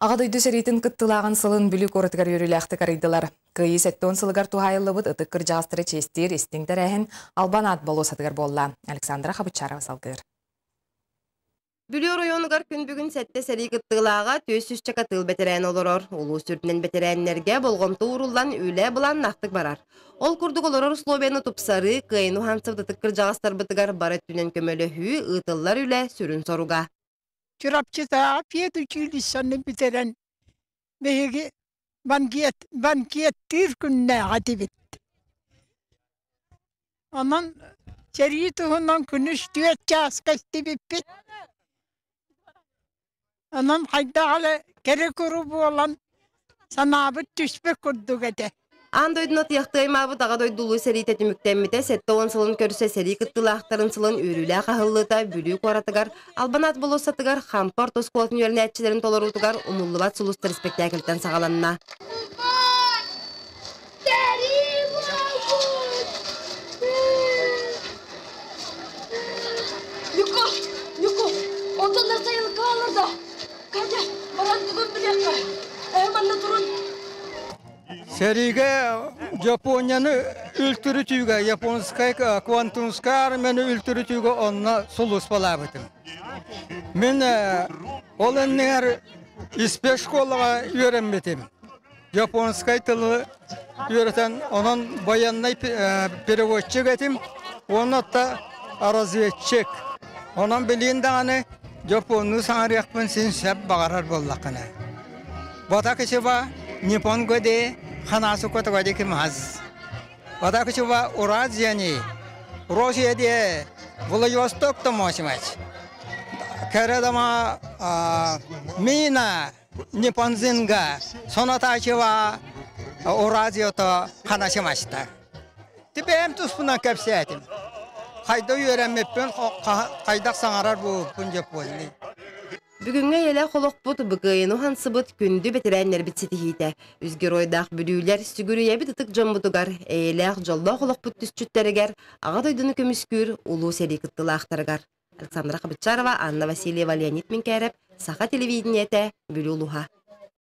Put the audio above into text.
Ағадойды сәретін кыттылаған сылын бүлік орытығар өріләқті қарайдылар. Күйі сәттон сылығар тухайылыбыд ұтыққыр жағыстыры честер естіңдер әхін албан ат болу сатығар болла. Александра Хабычарова салғыр. Бүлі районығар күн бүгін сәтті сәрі кыттылаға төсіз чақа тыл бәтерән олырор. Олу сүртінен бәтерәнлерге болғымты урулан үлі бұлан нақтық барар. Ол күрдік олырор словені тұпсары, күйіну хансывды тыққыр жағастар бұтығар барат түнен көмөлі хүй, ұтылар үлі сүрін соруға. Çorapçıda fiyat uçuylisini bitiren ve bankiyet bir günne hadi bitti. Onun seriyi tuhundan künüş düet çağız kaçtı bit. Onun hayda hala kere grubu olan sanabı düşbe kurdu gede. Андойдуна тияқтайма бұд ағадой дулу сәрі тәтіміктемміте сәтті он сылын көрісе сәрі кыттылақтарын сылын өрілі қағылыта бүлі қоратығар, албанат болосатығар, хампор тосколатын өріне әтчілерін толырутығар, умуллыбат сұлыстыр спектакльтен сағаланына. Юко, онтандар сайылы қаларда. Кәде, баран түгін білеққа. Әйманна тұрын. Seriga Japonya'nı ültürütüge, Japonskaya kvantumskar meni ültürütüge onna sulus balabıtım. Men olanlar İsveç şkolaga öğrenmedim. Japonskay tılı öğreten onun bayanına переводчик etim. Onu da разведчик. Onun bildiğinden Japonlu sanırıyakmen sen sep bağırar bollakına. Batakışıba Nippon gode Hanası kotagodik maz. Vadakçıva Uraziyani, Rusya'da Vladivostok'ta moşmaç. Karadama Mina, Niponzinga, Sonataçıva Uraziyota Hanaşmaçta. Tipem tuspuna kapsayatim. Hayda öğrenmeppen kaydak sanarar bu Punjab bolni. Бүгінгі елі қолық бұд бұғайыну хансы бұд күнді бәтірәнлер бітсеті хейті. Үзгер ойдақ бүлілер сүгірі ебі тұтық жон бұдығар, әйеліғ жолда қолық бұд түсчүттәрігер, аға дойдыны көміскүр, ұлу сәрі кыттылы ақтарығар. Александра Хабычарова, Анна Васильева, Леонид Минкәріп, Саха телевидениеті, Бүлі ұлуға.